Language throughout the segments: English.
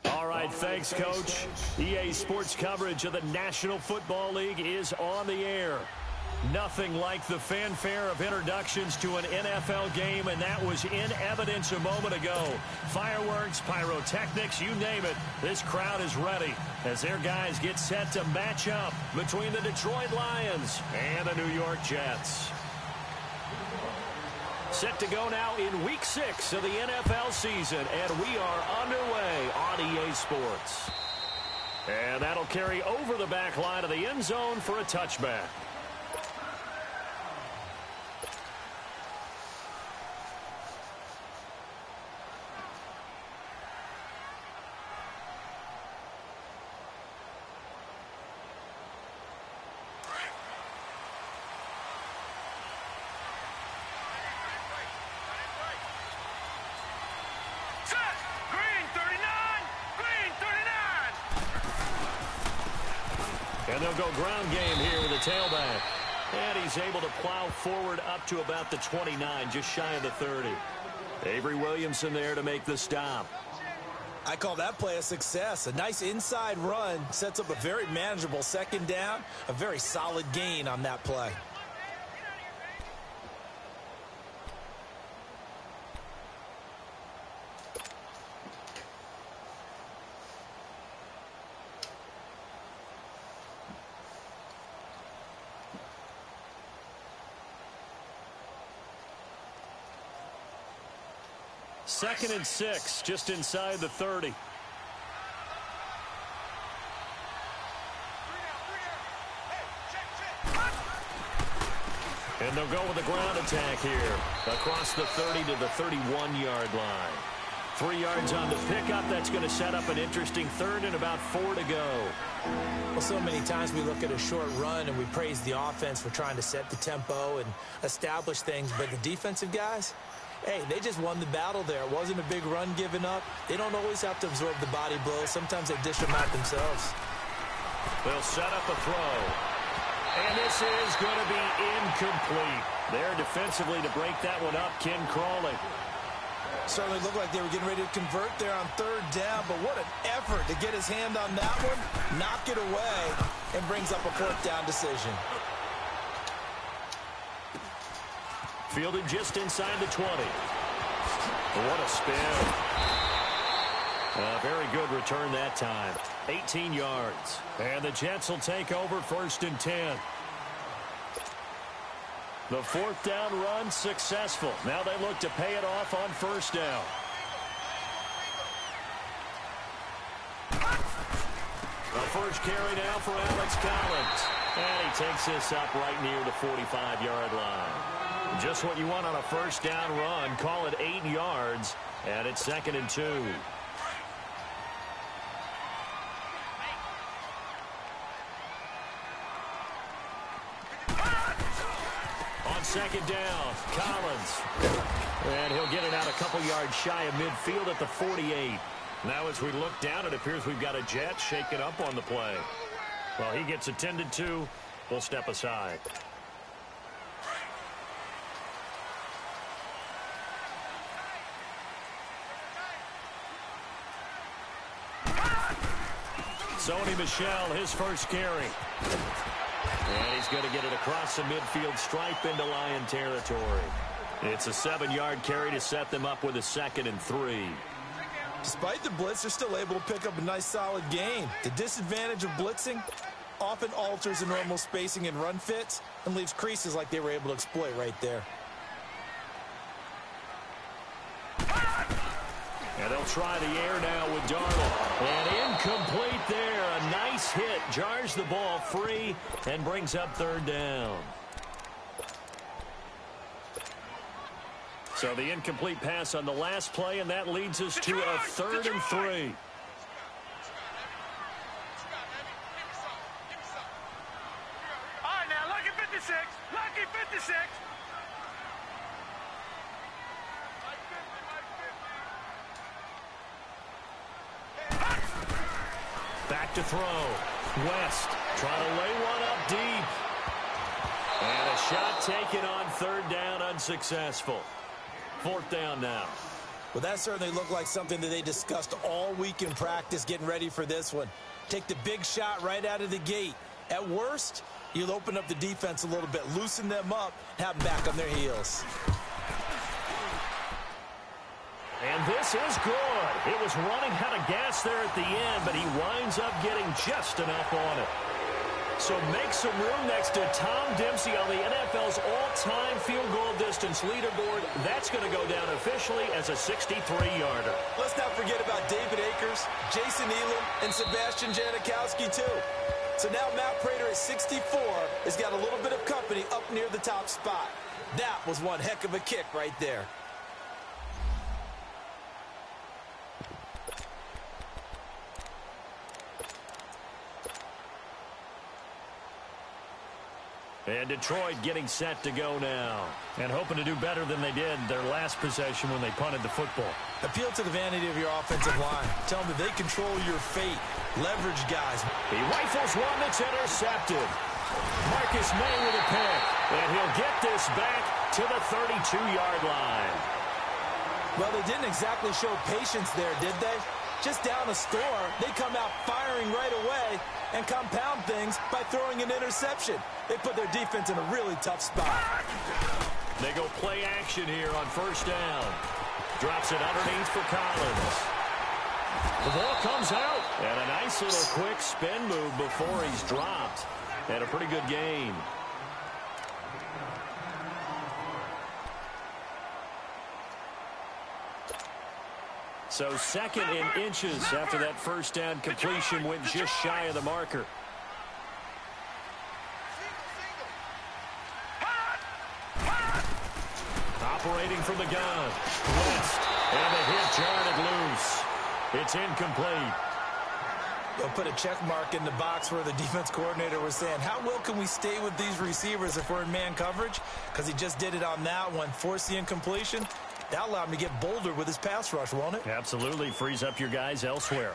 All right, thanks, Coach. EA Sports coverage of the National Football League is on the air. Nothing like the fanfare of introductions to an NFL game, and that was in evidence a moment ago. Fireworks, pyrotechnics, you name it. This crowd is ready as their guys get set to match up between the Detroit Lions and the New York Jets. Set to go now in Week 6 of the NFL season, and we are underway on EA Sports. And that'll carry over the back line of the end zone for a touchback. And they'll go ground game here with the tailback. And he's able to plow forward up to about the 29, just shy of the 30. Avery Williamson there to make the stop. I call that play a success. A nice inside run sets up a very manageable second down. A very solid gain on that play. Second and 6, just inside the 30. And they'll go with a ground attack here across the 30 to the 31-yard line. 3 yards on the pickup. That's going to set up an interesting third and about 4 to go. Well, so many times we look at a short run and we praise the offense for trying to set the tempo and establish things, but the defensive guys, hey, they just won the battle there. It wasn't a big run given up. They don't always have to absorb the body blows. Sometimes they dish them out themselves. They'll set up a throw. And this is going to be incomplete. There defensively to break that one up, Ken Crawley. Certainly looked like they were getting ready to convert there on third down, but what an effort to get his hand on that one, knock it away, and brings up a fourth down decision. Fielded just inside the 20. What a spin. A very good return that time. 18 yards. And the Jets will take over 1st and 10. The fourth down run successful. Now they look to pay it off on 1st down. The first carry now for Alex Collins. And he takes this up right near the 45-yard line. Just what you want on a 1st down run. Call it 8 yards. And it's 2nd and 2. On 2nd down, Collins. And he'll get it out a couple yards shy of midfield at the 48. Now as we look down, it appears we've got a Jet shaken up on the play. Well, he gets attended to. We'll step aside. Sony Michel, his first carry. And he's going to get it across the midfield stripe into Lion territory. It's a 7-yard carry to set them up with a 2nd and 3. Despite the blitz, they're still able to pick up a nice solid gain. The disadvantage of blitzing often alters the normal spacing and run fits and leaves creases like they were able to exploit right there. And they'll try the air now with Darnold. And incomplete there. A nice hit. Jars the ball free and brings up 3rd down. So the incomplete pass on the last play, and that leads us to a 3rd and 3. All right, now, lucky 56. Lucky 56. to throw. West trying to lay one up deep. And a shot taken on third down, unsuccessful. Fourth down now. Well, that certainly looked like something that they discussed all week in practice getting ready for this one. Take the big shot right out of the gate. At worst, you'll open up the defense a little bit, loosen them up, have them back on their heels. And this is good. It was running out of gas there at the end, but he winds up getting just enough on it. So make some room next to Tom Dempsey on the NFL's all-time field goal distance leaderboard. That's going to go down officially as a 63-yarder. Let's not forget about David Akers, Jason Elam, and Sebastian Janikowski, too. So now Matt Prater at 64 has got a little bit of company up near the top spot. That was one heck of a kick right there. And Detroit getting set to go now. And hoping to do better than they did their last possession when they punted the football. Appeal to the vanity of your offensive line. Tell them that they control your fate. Leverage guys. He rifles one that's intercepted. Marcus May with a pick. And he'll get this back to the 32-yard line. Well, they didn't exactly show patience there, did they? Just down a score, they come out firing right away and compound things by throwing an interception. They put their defense in a really tough spot. They go play action here on first down. Drops it underneath for Collins. The ball comes out. And a nice little quick spin move before he's dropped. And a pretty good gain. So second in inches after that first down completion went just shy of the marker. Operating from the gun. West. And the hit jarred it loose. It's incomplete. They'll put a check mark in the box where the defense coordinator was saying, how well can we stay with these receivers if we're in man coverage? Because he just did it on that one. Force the incompletion. That'll allow him to get bolder with his pass rush, won't it? Absolutely. Frees up your guys elsewhere.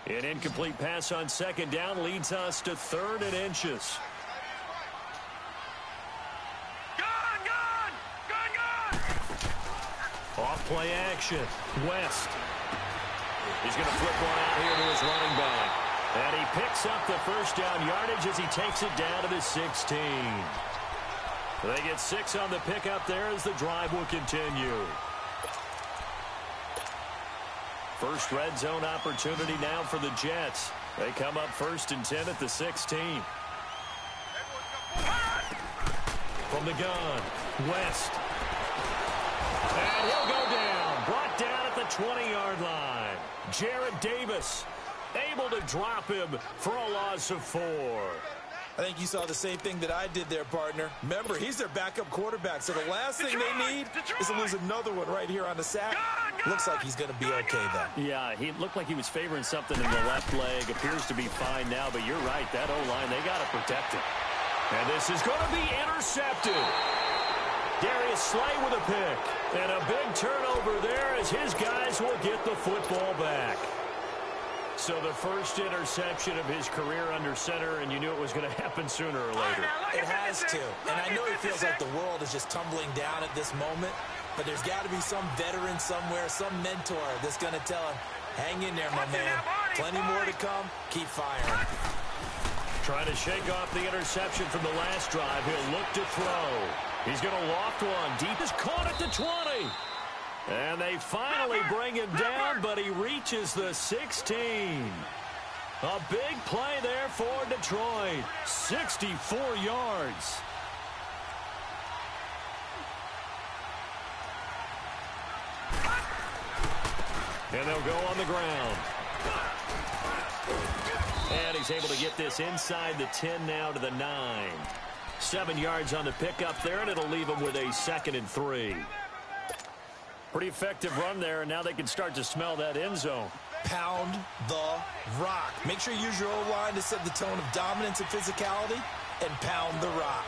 An incomplete pass on second down leads us to third and inches. Off play action. West. He's going to flip one out here to his running back. And he picks up the first down yardage as he takes it down to the 16. They get 6 on the pickup there as the drive will continue. First red zone opportunity now for the Jets. They come up first and 10 at the 16. From the gun, West. And he'll go down. Brought down at the 20-yard line. Jared Davis able to drop him for a loss of 4. I think you saw the same thing that I did there, partner. Remember, he's their backup quarterback, so the last thing they need is to lose another one right here on the sack. Looks like he's going to be okay, though. Yeah, he looked like he was favoring something in the left leg. Appears to be fine now, but you're right. That O-line, they got to protect it. And this is going to be intercepted. Darius Slay with a pick. And a big turnover there as his guys will get the football back. So the first interception of his career under center, and you knew it was going to happen sooner or later. It has to. And I know it feels like the world is just tumbling down at this moment, but there's got to be some veteran somewhere, some mentor that's going to tell him, hang in there, my man. Plenty more to come. Keep firing. Trying to shake off the interception from the last drive. He'll look to throw. He's going to loft one. Deep is caught at the 20. And they finally bring him down, but he reaches the 16. A big play there for Detroit. 64 yards. And they'll go on the ground. And he's able to get this inside the 10 now to the 9. 7 yards on the pickup there, and it'll leave him with a 2nd and 3. Pretty effective run there, and now they can start to smell that end zone. Pound the rock. Make sure you use your O-line to set the tone of dominance and physicality, and pound the rock.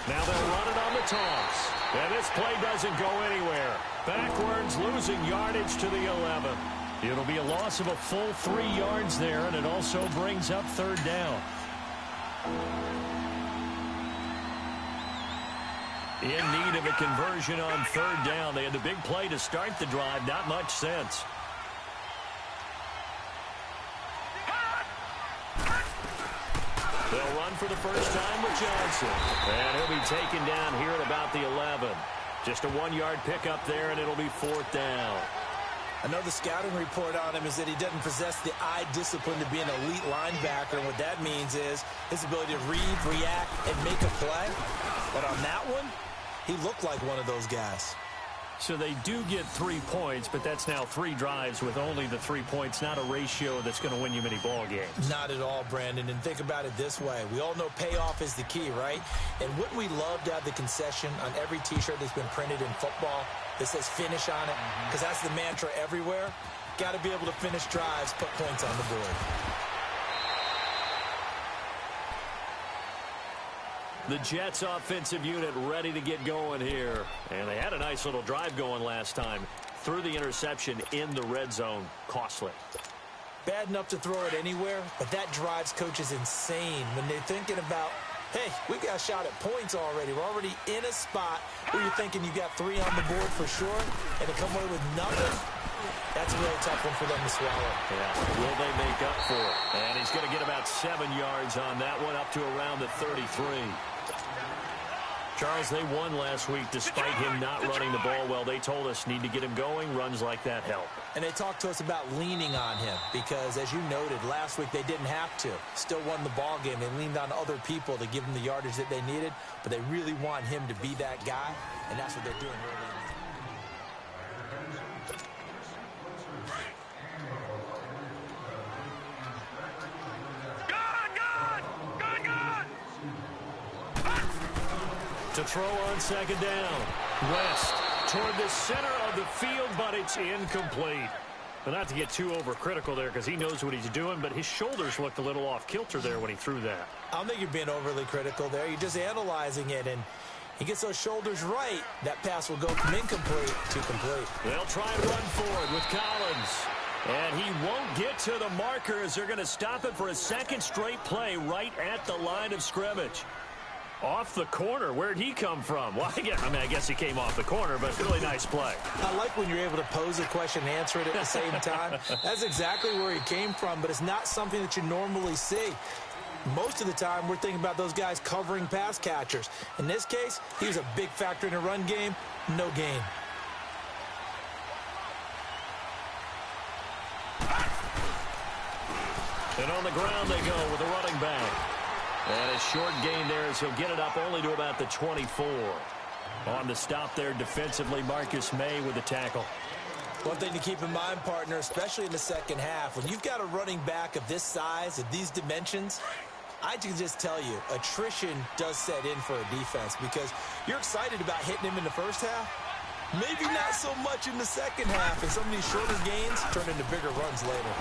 Now they'll run it on the toss. And this play doesn't go anywhere. Backwards, losing yardage to the 11. It'll be a loss of a full 3 yards there, and it also brings up third down. In need of a conversion on third down. They had the big play to start the drive. Not much sense. They'll run for the first time with Johnson. And he'll be taken down here at about the 11. Just a 1-yard pickup there, and it'll be fourth down. I know the scouting report on him is that he doesn't possess the eye discipline to be an elite linebacker. And what that means is his ability to read, react, and make a play. But on that one, he looked like one of those guys. So they do get 3 points, but that's now 3 drives with only the 3 points. Not a ratio that's going to win you many ball games. Not at all, Brandon. And think about it this way. We all know payoff is the key, right? And wouldn't we love to have the concession on every T-shirt that's been printed in football that says finish on it? Because that's the mantra everywhere. Got to be able to finish drives, put points on the board. The Jets offensive unit ready to get going here. And they had a nice little drive going last time. Threw the interception in the red zone. Costly. Bad enough to throw it anywhere, but that drives coaches insane when they're thinking about, hey, we got a shot at points already. We're already in a spot where you're thinking you got 3 on the board for sure, and to come away with nothing, that's a really tough one for them to swallow. Yeah. Will they make up for it? And he's going to get about 7 yards on that one, up to around the 33. Charles, they won last week despite him not running the ball well. They told us need to get him going. Runs like that help. And they talked to us about leaning on him because, as you noted, last week they didn't have to. Still won the ball game. They leaned on other people to give them the yardage that they needed, but they really want him to be that guy, and that's what they're doing early in the to throw on second down. West toward the center of the field, but it's incomplete. But not to get too overcritical there because he knows what he's doing, but his shoulders looked a little off kilter there when he threw that. I don't think you're being overly critical there. You're just analyzing it, and he gets those shoulders right. That pass will go from incomplete to complete. They'll try and run forward with Collins. And he won't get to the marker as they're going to stop it for a second straight play right at the line of scrimmage. Off the corner. Where'd he come from? Well, I guess he came off the corner, but really nice play. I like when you're able to pose a question and answer it at the same time. That's exactly where he came from, but it's not something that you normally see. Most of the time, we're thinking about those guys covering pass catchers. In this case, he was a big factor in the run game. No gain. And on the ground they go with a running back. And a short gain there as he'll get it up only to about the 24. On the stop there defensively, Marcus May with the tackle. One thing to keep in mind, partner, especially in the second half, when you've got a running back of this size, of these dimensions, I can just tell you, attrition does set in for a defense because you're excited about hitting him in the first half. Maybe not so much in the second half, and some of these shorter gains turn into bigger runs later.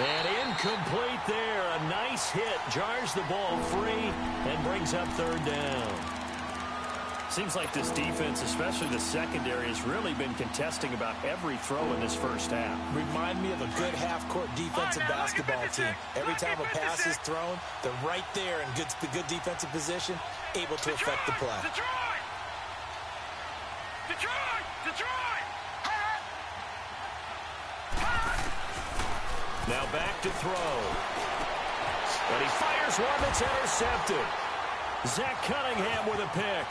And incomplete there. A nice hit. Jars the ball free and brings up third down. Seems like this defense, especially the secondary, has really been contesting about every throw in this first half. Remind me of a good half-court defensive basketball team. Every time a pass is thrown, they're right there in good defensive position, able to affect the play. Now back to throw. And he fires one that's intercepted. Zach Cunningham with a pick.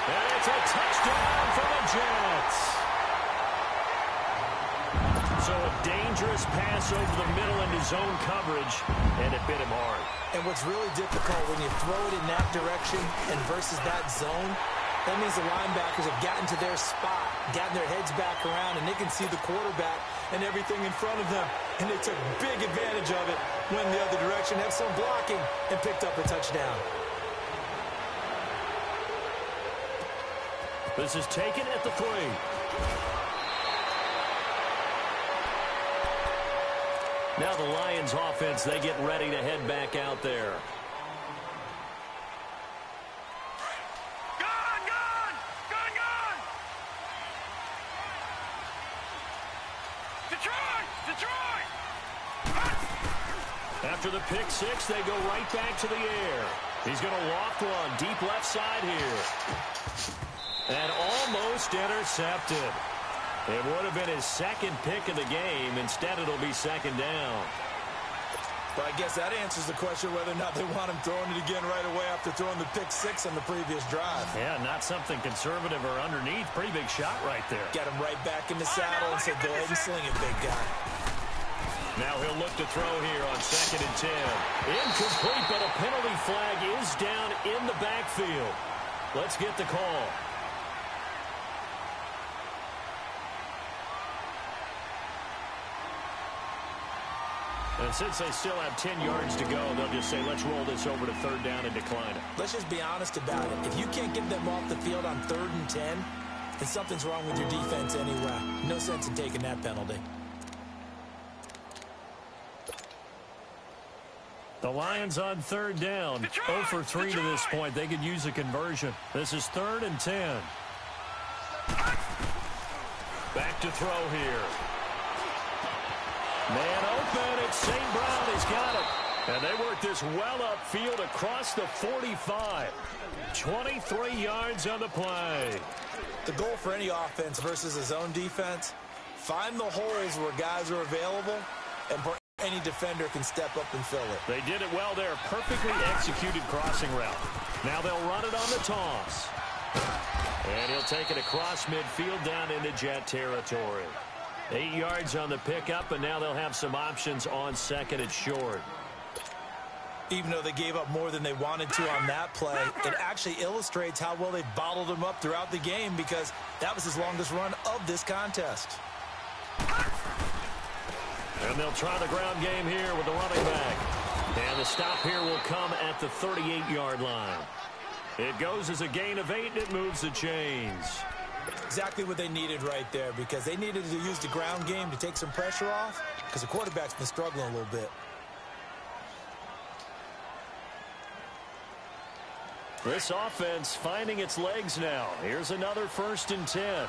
And it's a touchdown for the Jets. So a dangerous pass over the middle into zone coverage, and it bit him hard. And what's really difficult when you throw it in that direction and versus that zone, that means the linebackers have gotten to their spot, gotten their heads back around, and they can see the quarterback and everything in front of them. And they took big advantage of it, went the other direction, had some blocking, and picked up a touchdown. This is taken at the 3. Now the Lions offense, they get ready to head back out there. After the pick six, they go right back to the air. He's going to loft one deep left side here. And almost intercepted. It would have been his second pick of the game. Instead, it'll be second down. Well, I guess that answers the question whether or not they want him throwing it again right away after throwing the pick six on the previous drive. Yeah, not something conservative or underneath. Pretty big shot right there. Got him right back in the saddle and said, go ahead and sling it, big guy. Now he'll look to throw here on 2nd and 10. Incomplete, but a penalty flag is down in the backfield. Let's get the call. And since they still have 10 yards to go, they'll just say, let's roll this over to 3rd down and decline it. Let's just be honest about it. If you can't get them off the field on 3rd and 10, then something's wrong with your defense anyway. No sense in taking that penalty. The Lions on 3rd down. 0 for 3 to this point. They could use a conversion. This is 3rd and 10. Back to throw here. Man open, it's St. Brown. He's got it. And they work this well upfield across the 45. 23 yards on the play. The goal for any offense versus his own defense, find the holes where guys are available, and any defender can step up and fill it. They did it well there. Perfectly executed crossing route. Now they'll run it on the toss. And he'll take it across midfield down into Jet territory. 8 yards on the pickup, and now they'll have some options on 2nd and short. Even though they gave up more than they wanted to on that play, it actually illustrates how well they bottled him up throughout the game because that was his longest run of this contest. And they'll try the ground game here with the running back. And the stop here will come at the 38-yard line. It goes as a gain of 8, and it moves the chains. Exactly what they needed right there because they needed to use the ground game to take some pressure off because the quarterback's been struggling a little bit. This offense finding its legs now. Here's another 1st and 10.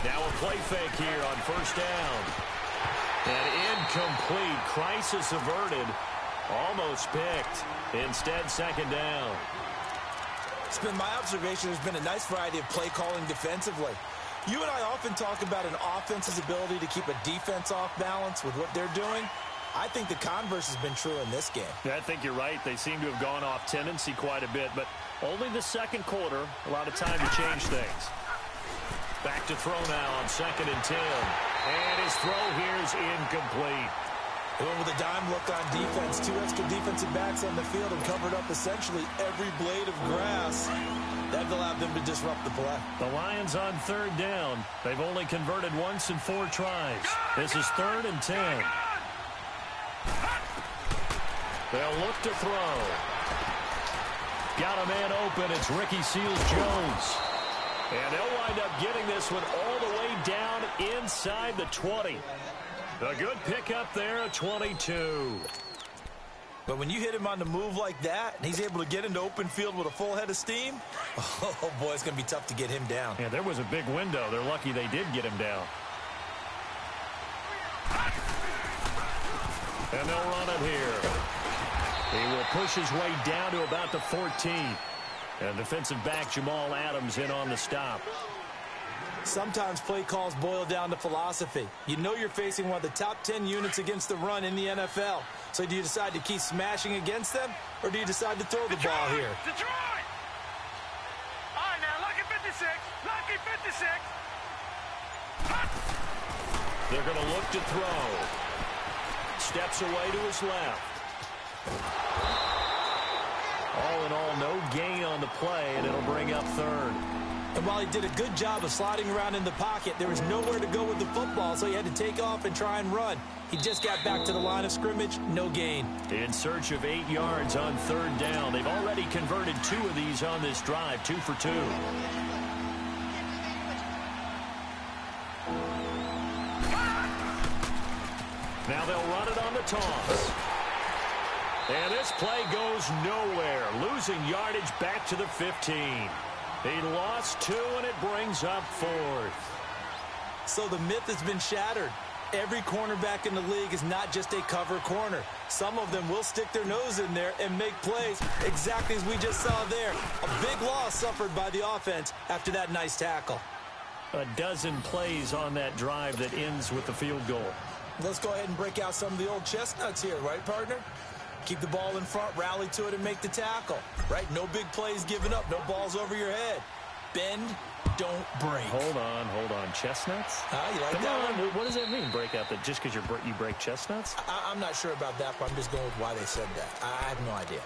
Now a play fake here on 1st down. And incomplete. Crisis averted. Almost picked. Instead, 2nd down. It's been my observation there's been a nice variety of play calling defensively. You and I often talk about an offense's ability to keep a defense off balance with what they're doing. I think the converse has been true in this game. Yeah, I think you're right. They seem to have gone off tendency quite a bit, but only the 2nd quarter, a lot of time to change things. Back to throw now on 2nd and 10. And his throw here is incomplete. They went with a dime look on defense. 2 extra defensive backs on the field and covered up essentially every blade of grass. That allowed them to disrupt the play. The Lions on 3rd down. They've only converted once in 4 tries. This is 3rd and 10. They'll look to throw. Got a man open. It's Ricky Seals-Jones. And they'll wind up getting this one all the way down inside the 20. A good pickup there at 22. But when you hit him on the move like that, and he's able to get into open field with a full head of steam, oh boy, it's going to be tough to get him down. Yeah, there was a big window. They're lucky they did get him down. And they'll run it here. He will push his way down to about the 14. And defensive back Jamal Adams in on the stop. Sometimes play calls boil down to philosophy. You know you're facing one of the top 10 units against the run in the NFL. So do you decide to keep smashing against them, or do you decide to throw the ball here? Detroit! All right, now, lucky 56. Lucky 56. They're going to look to throw. Steps away to his left. All in all, no gain on the play, and it'll bring up 3rd. And while he did a good job of sliding around in the pocket, there was nowhere to go with the football, so he had to take off and try and run. He just got back to the line of scrimmage, no gain. In search of 8 yards on 3rd down. They've already converted 2 of these on this drive, 2 for 2. Now they'll run it on the toss. And this play goes nowhere. Losing yardage back to the 15. He lost 2, and it brings up 4th. So the myth has been shattered. every cornerback in the league is not just a cover corner. Some of them will stick their nose in there and make plays exactly as we just saw there. A big loss suffered by the offense after that nice tackle. A dozen plays on that drive that ends with the field goal. Let's go ahead and break out some of the old chestnuts here, right, partner? Keep the ball in front, rally to it, and make the tackle, right? No big plays given up, no balls over your head. Bend, don't break. Hold on. Chestnuts? You like Come that on. one? What does that mean, break out? That just because you break chestnuts? I'm not sure about that, but I'm just going with why they said that. I have no idea.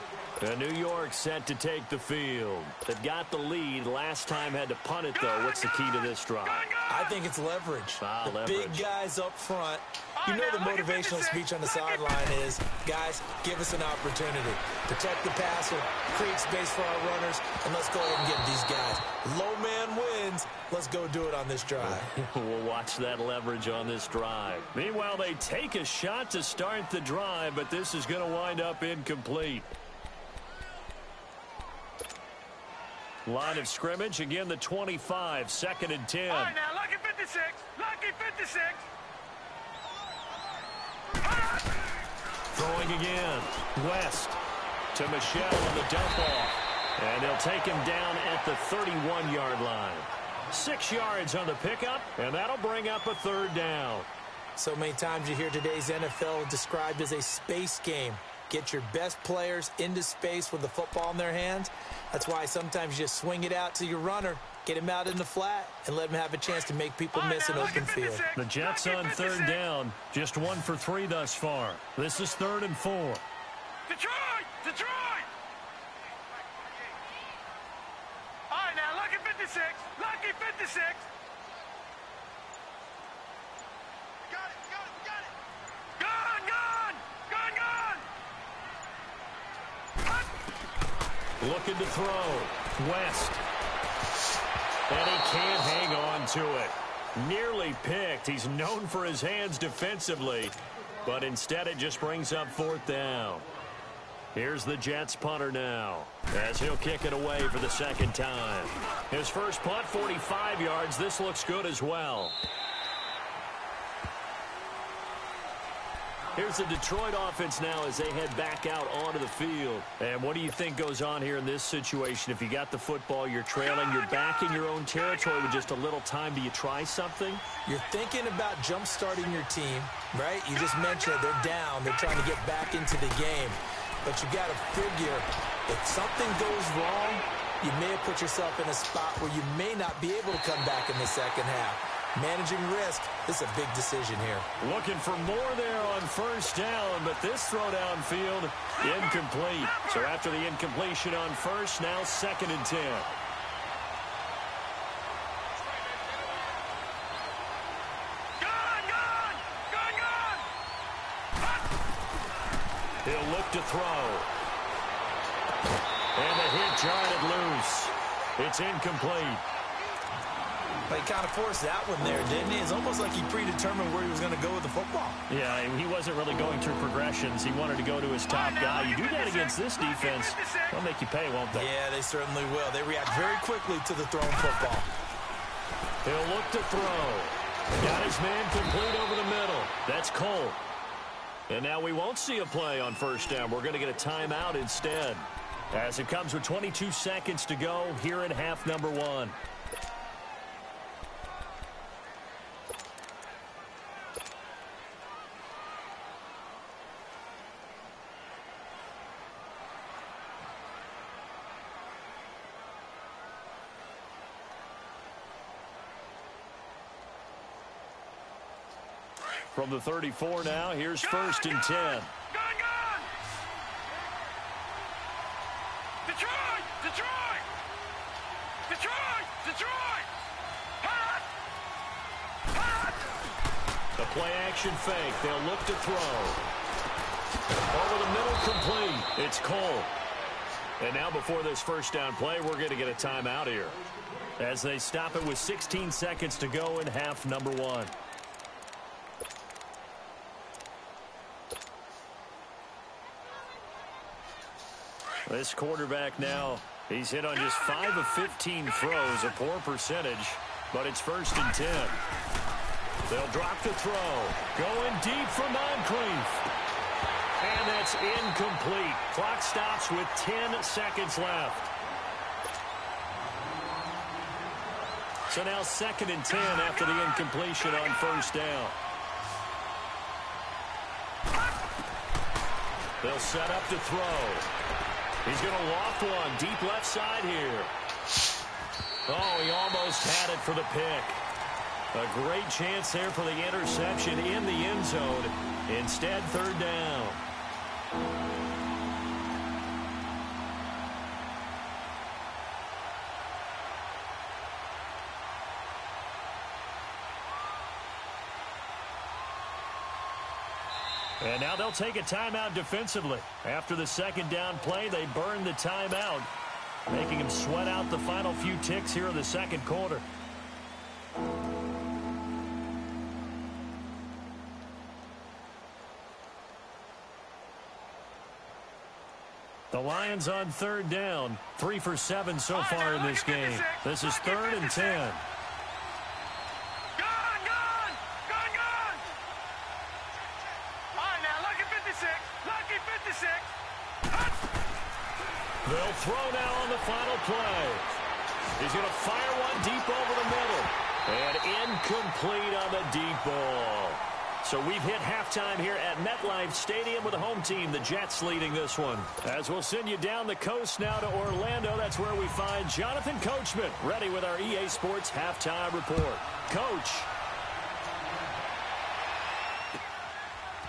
New York set to take the field. They've got the lead. Last time had to punt it, though. What's the key to this drive? I think it's leverage. The leverage. Big guys up front. You know the motivational speech on the sideline is, guys, give us an opportunity. Protect the passer, create space for our runners, and let's go ahead and get these guys. Low man wins. Let's go do it on this drive. We'll watch that leverage on this drive. Meanwhile, they take a shot to start the drive, but this is going to wind up incomplete. Line of scrimmage, again the 25, 2nd and 10. All right, now, lucky 56. Lucky 56. Throwing again. West to Michelle on the dump off. And they'll take him down at the 31-yard line. 6 yards on the pickup, and that'll bring up a 3rd down. So many times you hear today's NFL described as a space game. Get your best players into space with the football in their hands. That's why sometimes you just swing it out to your runner, get him out in the flat, and let him have a chance to make people miss an open field. The Jets on 3rd down, just 1 for 3 thus far. This is 3rd and 4. Detroit! Detroit! All right, now, lucky 56. Lucky 56. Got it. Gone! Looking to throw. West. And he can't hang on to it. Nearly picked. He's known for his hands defensively, but instead it just brings up 4th down. Here's the Jets punter now, as he'll kick it away for the 2nd time. His first punt, 45 yards. This looks good as well. Here's the Detroit offense now as they head back out onto the field. And what do you think goes on here in this situation? If you got the football, you're trailing, you're back in your own territory with just a little time. Do you try something? You're thinking about jump-starting your team, right? You just mentioned it. They're down. They're trying to get back into the game. But you got to figure, if something goes wrong, you may have put yourself in a spot where you may not be able to come back in the second half. Managing risk, this is a big decision here. Looking for more there on 1st down, but this throw downfield, incomplete. So after the incompletion on 1st, now 2nd and 10. He'll look to throw. And the hit jarred it loose. It's incomplete. But he kind of forced that one there, didn't he? It's almost like he predetermined where he was going to go with the football. Yeah, he wasn't really going through progressions. He wanted to go to his top guy. You do that against this defense, they'll make you pay, won't they? Yeah, they certainly will. They react very quickly to the thrown football. He'll look to throw. Got his man complete over the middle. That's Cole. And now we won't see a play on 1st down. We're going to get a timeout instead. As it comes with 22 seconds to go here in half number 1. From the 34 now, here's 1st and 10. Gone! Detroit! Hot! The play action fake. They'll look to throw. Over the middle, complete. It's Cole. And now before this 1st down play, we're going to get a timeout here, as they stop it with 16 seconds to go in half number 1. This quarterback now, he's hit on just 5 of 15 throws, a poor percentage, but it's 1st and 10. They'll drop the throw. Going deep for Moncrief. And that's incomplete. Clock stops with 10 seconds left. So now 2nd and 10 after the incompletion on first down. They'll set up to throw. He's going to loft one deep left side here. Oh, he almost had it for the pick. A great chance there for the interception in the end zone. Instead, 3rd down. And now they'll take a timeout defensively. After the 2nd down play, they burn the timeout, making them sweat out the final few ticks here in the 2nd quarter. The Lions on 3rd down, 3 for 7 so far in this game. This is 3rd and 10. They'll throw now on the final play. He's going to fire one deep over the middle. And incomplete on the deep ball. So we've hit halftime here at MetLife Stadium with the home team, the Jets, leading this one. As we'll send you down the coast now to Orlando, that's where we find Jonathan Coachman, ready with our EA Sports halftime report. Coach.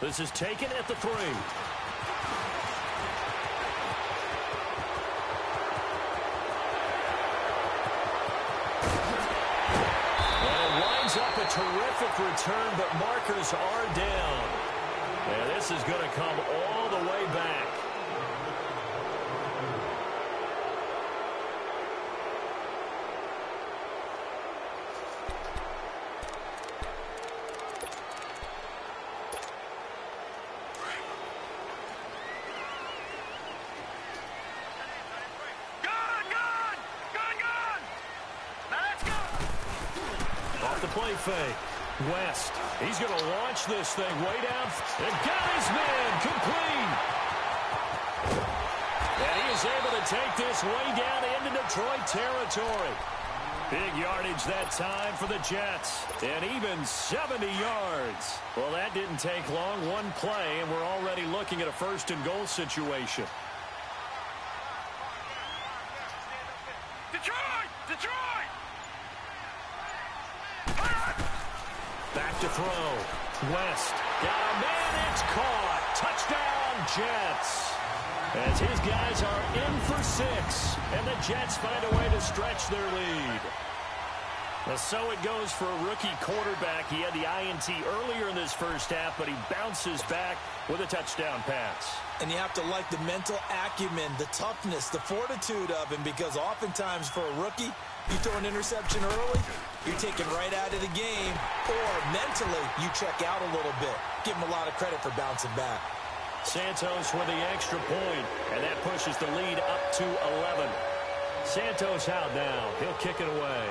This is taken at the 3. Up a terrific return, but markers are down. And this is going to come all the way back. Play fake. West. He's going to launch this thing way down. And got his man complete. And he is able to take this way down into Detroit territory. Big yardage that time for the Jets. And even 70 yards. Well, that didn't take long. One play, and we're already looking at a 1st and goal situation. Detroit! Detroit! Back to throw. West. Got a man. It's caught. Touchdown, Jets. As his guys are in for 6. And the Jets find a way to stretch their lead. Well, so it goes for a rookie quarterback. He had the INT earlier in this first half, but he bounces back with a touchdown pass. And you have to like the mental acumen, the toughness, the fortitude of him, because oftentimes for a rookie, you throw an interception early, you're taken right out of the game, or mentally you check out a little bit. Give him a lot of credit for bouncing back. Santos with the extra point, and that pushes the lead up to 11. Santos out now. He'll kick it away.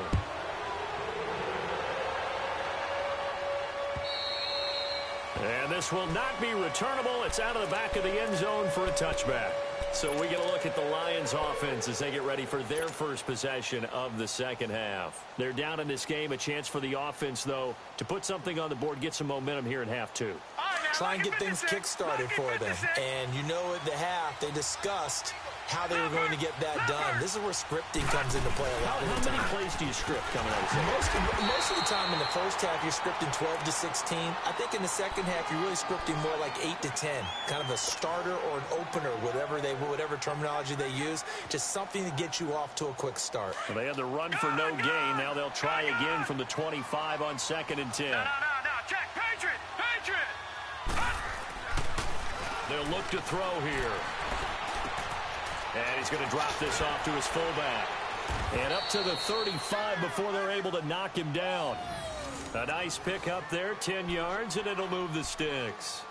And this will not be returnable. It's out of the back of the end zone for a touchback. So we get a look at the Lions offense as they get ready for their first possession of the 2nd half. They're down in this game. A chance for the offense, though, to put something on the board, get some momentum here in half 2. Try and get things kick-started for them. And you know at the half, they discussed how they were going to get that done. This is where scripting comes into play a lot of the time. How many plays do you script coming out of the second? Most of the time in the first half, you're scripting 12 to 16. I think in the second half, you're really scripting more like 8 to 10. Kind of a starter or an opener, whatever terminology they use. Just something to get you off to a quick start. Well, they had the run for no gain. Now they'll try again from the 25 on 2nd and 10. No. Check. Patriot! They'll look to throw here. And he's going to drop this off to his fullback. And up to the 35 before they're able to knock him down. A nice pick up there, 10 yards, and it'll move the sticks.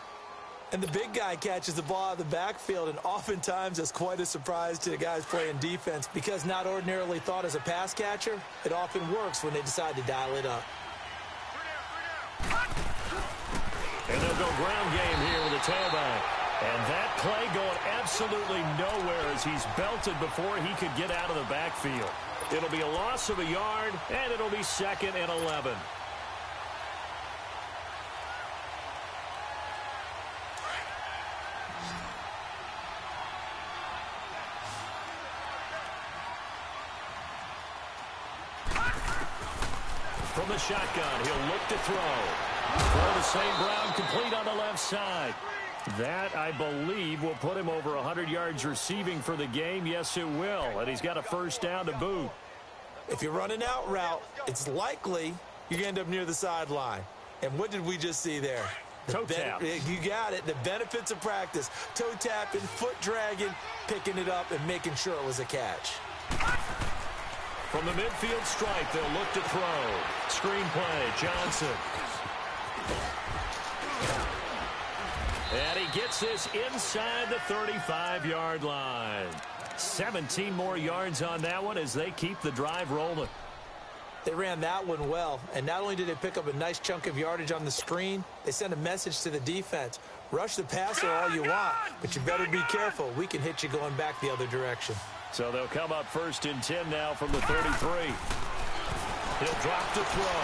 And the big guy catches the ball out of the backfield, and oftentimes it's quite a surprise to the guys playing defense because not ordinarily thought as a pass catcher, it often works when they decide to dial it up. And that play going absolutely nowhere as he's belted before he could get out of the backfield. It'll be a loss of a yard, and it'll be 2nd and 11. From the shotgun, he'll look to throw. For the St. Brown, complete on the left side. That, I believe, will put him over 100 yards receiving for the game. Yes, it will. And he's got a first down to boot. If you run an out route, it's likely you're going to end up near the sideline. And what did we just see there? Toe tap. You got it. The benefits of practice. Toe tapping, foot dragging, picking it up, and making sure it was a catch. From the midfield stripe, they'll look to throw. Screen play, Johnson. And he gets this inside the 35-yard line. 17 more yards on that one as they keep the drive rolling. They ran that one well, and not only did they pick up a nice chunk of yardage on the screen, they sent a message to the defense. Rush the passer all you want, but you better be careful. We can hit you going back the other direction. So they'll come up 1st and 10 now from the 33. He'll drop to throw.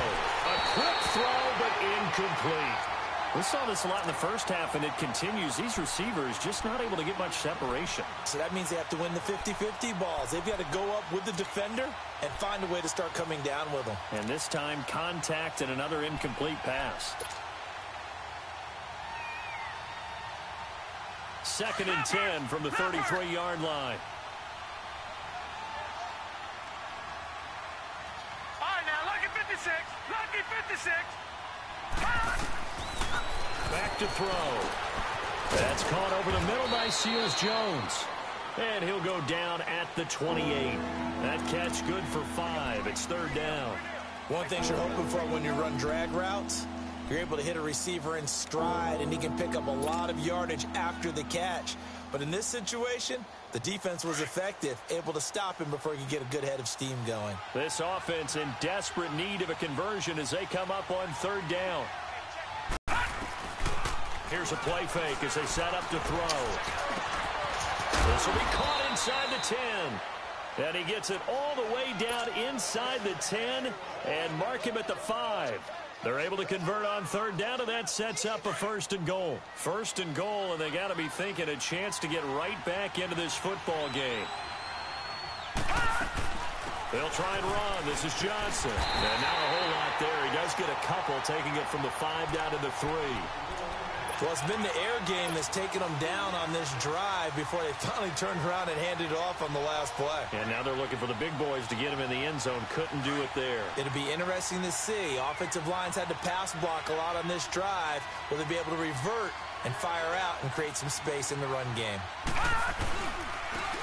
A quick throw, but incomplete. We saw this a lot in the first half, and it continues. These receivers just not able to get much separation. So that means they have to win the 50-50 balls. They've got to go up with the defender and find a way to start coming down with them. And this time, contact and another incomplete pass. 2nd and 10 from the 33-yard line. All right, now, lucky 56. Lucky 56. Back to throw. That's caught over the middle by Seals-Jones. And he'll go down at the 28. That catch good for 5. It's 3rd down. One thing you're hoping for when you run drag routes, you're able to hit a receiver in stride, and he can pick up a lot of yardage after the catch. But in this situation, the defense was effective, able to stop him before he could get a good head of steam going. This offense in desperate need of a conversion as they come up on 3rd down. Here's a play fake as they set up to throw. This will be caught inside the 10. And he gets it all the way down inside the 10 and mark him at the 5. They're able to convert on 3rd down, and that sets up a 1st and goal. 1st and goal, and they got to be thinking a chance to get right back into this football game. They'll try and run. This is Johnson. And not a whole lot there. He does get a couple, taking it from the 5 down to the 3. Well, it's been the air game that's taken them down on this drive before they finally turned around and handed it off on the last play. And now they're looking for the big boys to get him in the end zone. Couldn't do it there. It'll be interesting to see. Offensive lines had to pass block a lot on this drive. Will they be able to revert and fire out and create some space in the run game?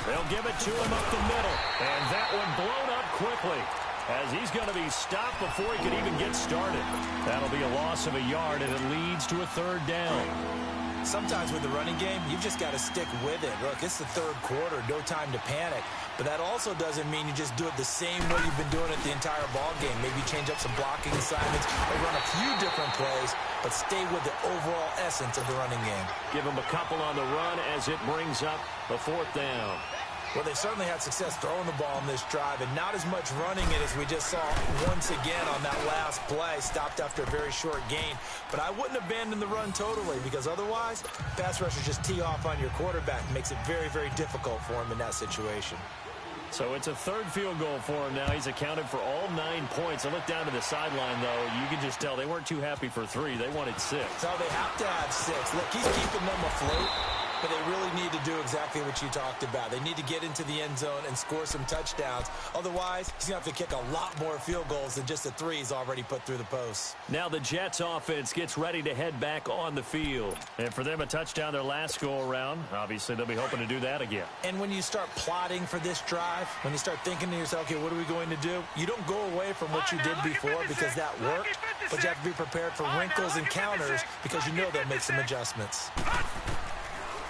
They'll give it to him up the middle. And that one blown up quickly, as he's going to be stopped before he can even get started. That'll be a loss of a yard, and it leads to a 3rd down. Sometimes with the running game, you've just got to stick with it. Look, it's the 3rd quarter, no time to panic. But that also doesn't mean you just do it the same way you've been doing it the entire ball game. Maybe change up some blocking assignments or run a few different plays, but stay with the overall essence of the running game. Give him a couple on the run as it brings up the 4th down. Well, they certainly had success throwing the ball on this drive, and not as much running it as we just saw once again on that last play. Stopped after a very short gain. But I wouldn't abandon the run totally, because otherwise, pass rushers just tee off on your quarterback. It makes it very, very difficult for him in that situation. So it's a 3rd field goal for him now. He's accounted for all 9 points. I look down to the sideline, though. You can just tell they weren't too happy for 3. They wanted 6. So they have to have 6. Look, he's keeping them afloat. But they really need to do exactly what you talked about. They need to get into the end zone and score some touchdowns. Otherwise, he's going to have to kick a lot more field goals than just the 3 he's already put through the posts. Now the Jets offense gets ready to head back on the field. And for them, a touchdown their last go-around. Obviously, they'll be hoping to do that again. And when you start plotting for this drive, when you start thinking to yourself, okay, what are we going to do? You don't go away from what you did before because that worked. But you have to be prepared for wrinkles and counters because you know they'll make some adjustments.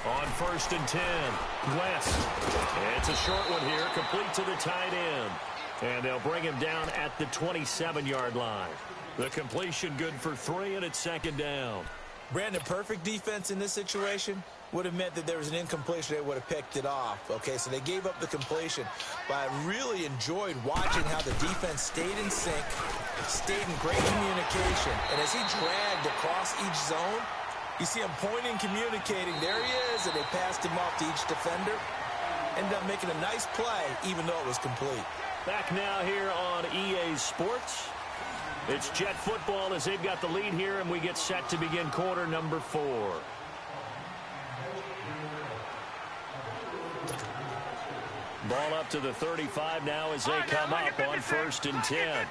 On 1st and 10, West. It's a short one here, complete to the tight end. And they'll bring him down at the 27-yard line. The completion good for 3, and it's 2nd down. Brandon, perfect defense in this situation. would have meant that there was an incompletion. They would have picked it off. Okay, so they gave up the completion. But I really enjoyed watching how the defense stayed in sync, stayed in great communication. And as he dragged across each zone, you see him pointing, communicating. There he is, and they passed him off to each defender. Ended up making a nice play, even though it was complete. Back now here on EA Sports. It's Jet football as they've got the lead here, and we get set to begin quarter number 4. Ball up to the 35 now as they come up on 1st and 10.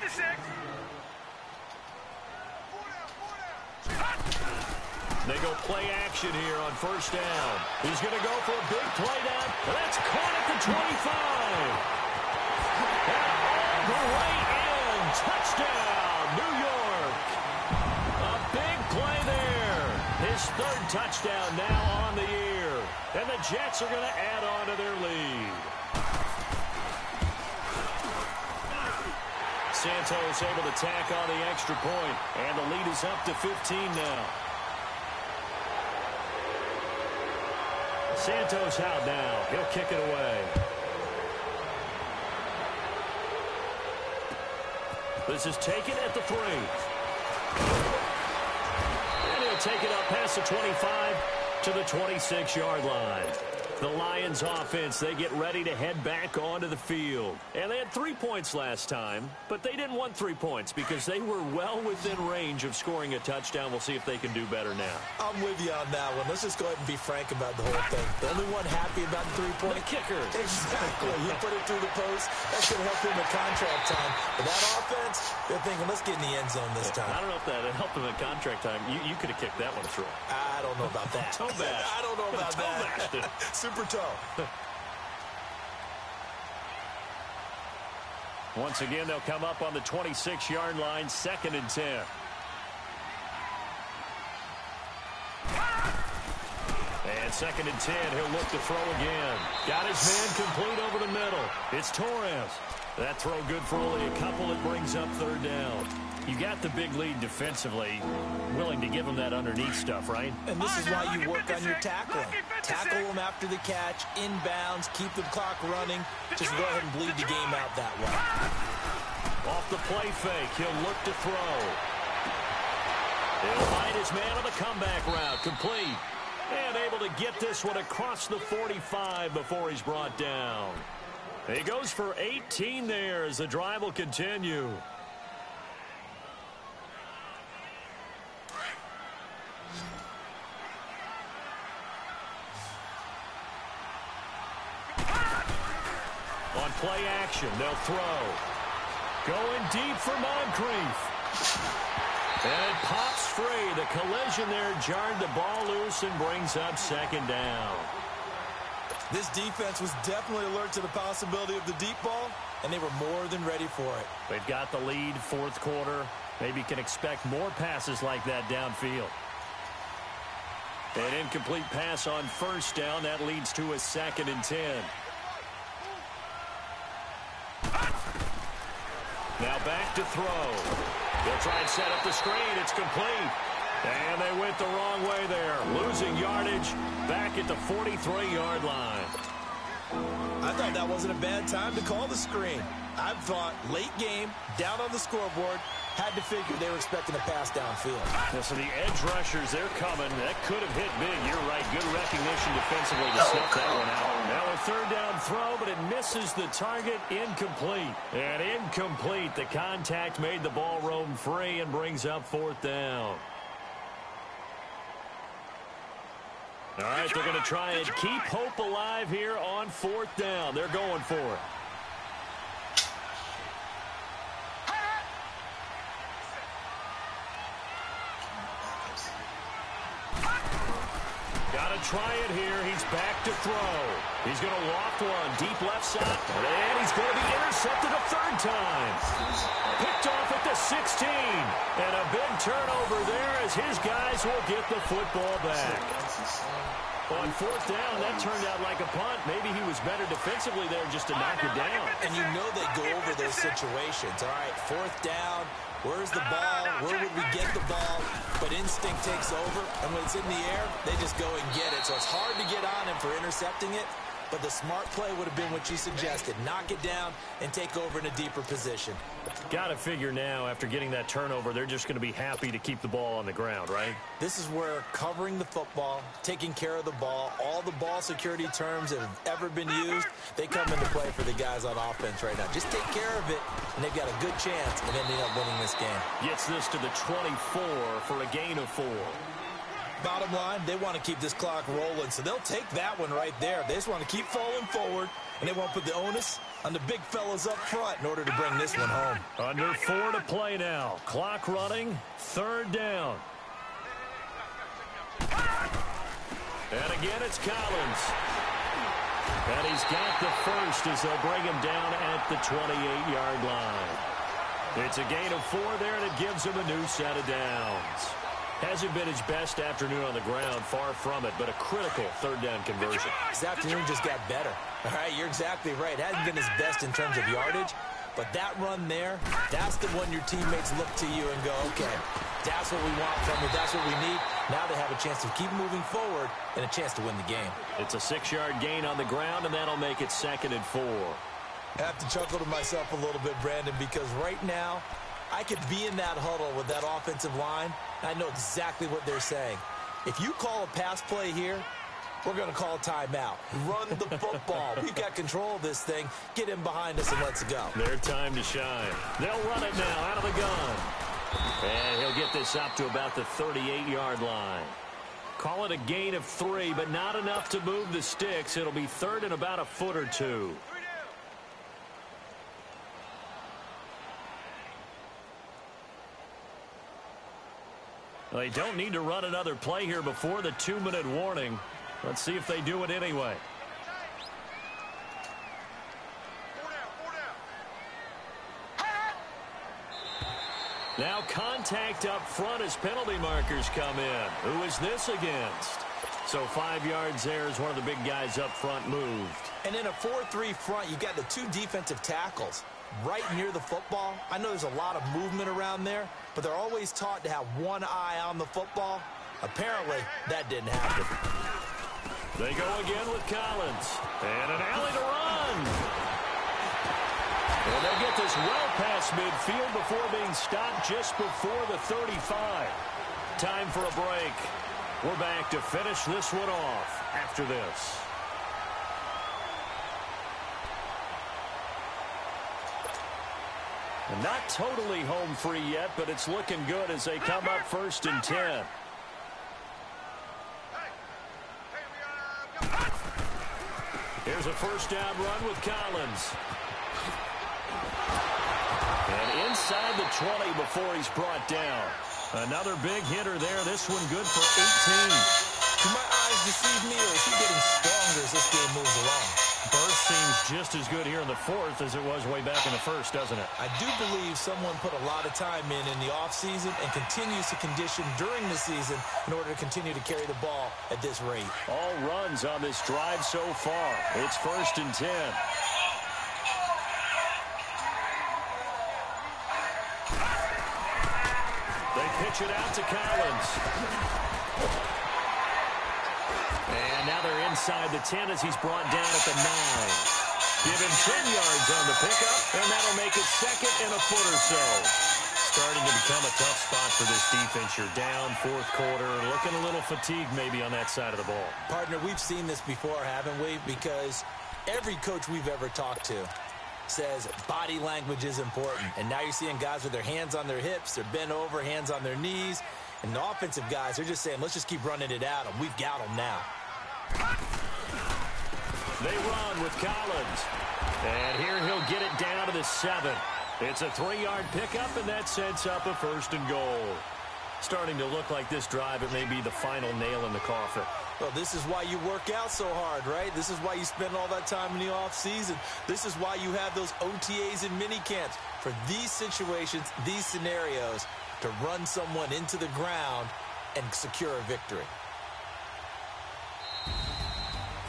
They go play action here on 1st down. He's going to go for a big play down. That's caught at the 25. And all the way in. Touchdown, New York. A big play there. His 3rd touchdown now on the year. And the Jets are going to add on to their lead. Santos able to tack on the extra point. And the lead is up to 15 now. Santos out now. He'll kick it away. This is taken at the 3. And he'll take it up past the 25 to the 26-yard line. The Lions offense, they get ready to head back onto the field. And they had 3 points last time, but they didn't want 3 points because they were well within range of scoring a touchdown. We'll see if they can do better now. I'm with you on that one. Let's just go ahead and be frank about the whole thing. The only one happy about the 3-point kicker. Exactly. He put it through the post. That should help him in contract time. But that offense, they're thinking, let's get in the end zone this time. I don't know if that helped him in contract time. You could have kicked that one through. I don't know about that. Toe bash. I don't know about that. Super toe. Once again, they'll come up on the 26-yard line, 2nd and 10. And 2nd and 10, he'll look to throw again. Got his man complete over the middle. It's Torres. That throw good for only a couple. It brings up 3rd down. You got the big lead defensively, willing to give them that underneath stuff, right? And this is why you work on your tackling. Tackle them after the catch, inbounds, keep the clock running. Just go ahead and bleed the game out that way. Off the play fake, he'll look to throw. He'll find his man on the comeback route, complete. And able to get this one across the 45 before he's brought down. He goes for 18 there as the drive will continue. On play action, they'll throw. Going deep for Moncrief. And it pops free. The collision there jarred the ball loose and brings up 2nd down. This defense was definitely alert to the possibility of the deep ball, and they were more than ready for it. They've got the lead, 4th quarter. Maybe can expect more passes like that downfield. An incomplete pass on 1st down. That leads to a 2nd and 10. Now back to throw. They'll try and set up the screen. It's complete. And they went the wrong way there. Losing yardage back at the 43-yard line. I thought that wasn't a bad time to call the screen. I thought late game, down on the scoreboard, had to figure they were expecting a pass downfield. Yeah, so the edge rushers, they're coming. That could have hit big. You're right. Good recognition defensively to snuff that one out. Now a 3rd down throw, but it misses the target. Incomplete. And incomplete. The contact made the ball roam free and brings up 4th down. All right, they're going to try and keep hope alive here on 4th down. They're going for it. Got to try it here. He's back to throw. He's going to loft one. Deep left side. And he's going to be intercepted a 3rd time. Picked picked off at the 16. And a big turnover there as his guys will get the football back. On fourth down, that turned out like a punt. Maybe he was better defensively there just to knock it down. And you know they go over those situations. All right, fourth down, where's the ball? Where would we get the ball? But instinct takes over, and when it's in the air, they just go and get it. So it's hard to get on him for intercepting it, but the smart play would have been what you suggested. Knock it down and take over in a deeper position. Got to figure now, after getting that turnover, they're just going to be happy to keep the ball on the ground, right? This is where covering the football, taking care of the ball, all the ball security terms that have ever been used, they come into play for the guys on offense right now. Just take care of it, and they've got a good chance of ending up winning this game. Gets this to the 24 for a gain of 4. Bottom line, they want to keep this clock rolling, so they'll take that one right there. They just want to keep falling forward, and they won't put the onus on the big fellas up front in order to bring this one home. Under 4 to play now. Clock running. Third down. And again, it's Collins. And he's got the first as they'll bring him down at the 28-yard line. It's a gain of 4 there, and it gives him a new set of downs. Hasn't been his best afternoon on the ground, far from it, but a critical third down conversion. His afternoon just got better. All right, you're exactly right. It hasn't been his best in terms of yardage, but that run there, that's the one your teammates look to you and go, okay, that's what we want from you. That's what we need. Now they have a chance to keep moving forward and a chance to win the game. It's a 6-yard gain on the ground, and that'll make it 2nd and 4. I have to chuckle to myself a little bit, Brandon, because right now, I could be in that huddle with that offensive line, and I know exactly what they're saying. If you call a pass play here, we're going to call a timeout. Run the football. We've got control of this thing. Get him behind us and let's go. Their time to shine. They'll run it now out of the gun. And he'll get this up to about the 38-yard line. Call it a gain of 3, but not enough to move the sticks. It'll be 3rd and about a foot or 2. They don't need to run another play here before the 2-minute warning. Let's see if they do it anyway. Now contact up front as penalty markers come in. Who is this against? So 5 yards there as one of the big guys up front moved. And in a 4-3 front, you've got the 2 defensive tackles right near the football. I know there's a lot of movement around there, but they're always taught to have one eye on the football. Apparently, that didn't happen. They go again with Collins. And an alley to run. And they get this well past midfield before being stopped just before the 35. Time for a break. We're back to finish this one off after this. And not totally home free yet, but it's looking good as they come up 1st and 10. Here's a first down run with Collins. And inside the 20 before he's brought down. Another big hitter there. This one good for 18. Do my eyes deceive me, or is he getting stronger as this game moves along? Burst seems just as good here in the 4th as it was way back in the 1st, doesn't it? I do believe someone put a lot of time in the offseason and continues to condition during the season in order to continue to carry the ball at this rate. All runs on this drive so far. It's 1st and 10. They pitch it out to Collins. And now they're inside the 10 as he's brought down at the 9. Give him 10 yards on the pickup, and that'll make it 2nd and a foot or so. Starting to become a tough spot for this defense. You're down 4th quarter, looking a little fatigued maybe on that side of the ball. Partner, we've seen this before, haven't we? Because every coach we've ever talked to says body language is important. And now you're seeing guys with their hands on their hips, they're bent over, hands on their knees. And the offensive guys, they're just saying, let's just keep running it at them. We've got them now. They run with Collins. And here he'll get it down to the 7. It's a 3-yard pickup, and that sets up a 1st and goal. Starting to look like this drive, it may be the final nail in the coffin. Well, this is why you work out so hard, right? This is why you spend all that time in the offseason. This is why you have those OTAs and mini camps for these situations, these scenarios, to run someone into the ground and secure a victory.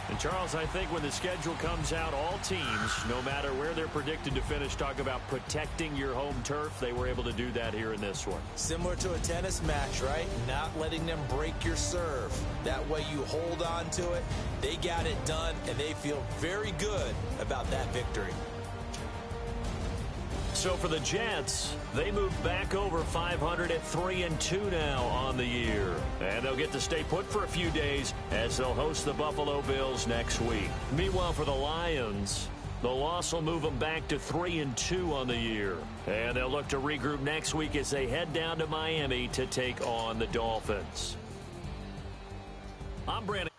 And, Charles, I think when the schedule comes out, all teams, no matter where they're predicted to finish, talk about protecting your home turf. They were able to do that here in this one. Similar to a tennis match, right? Not letting them break your serve. That way you hold on to it. They got it done, and they feel very good about that victory. So for the Jets, they move back over 500 at 3-2 now on the year. And they'll get to stay put for a few days as they'll host the Buffalo Bills next week. Meanwhile, for the Lions, the loss will move them back to 3-2 on the year. And they'll look to regroup next week as they head down to Miami to take on the Dolphins. I'm Brandon.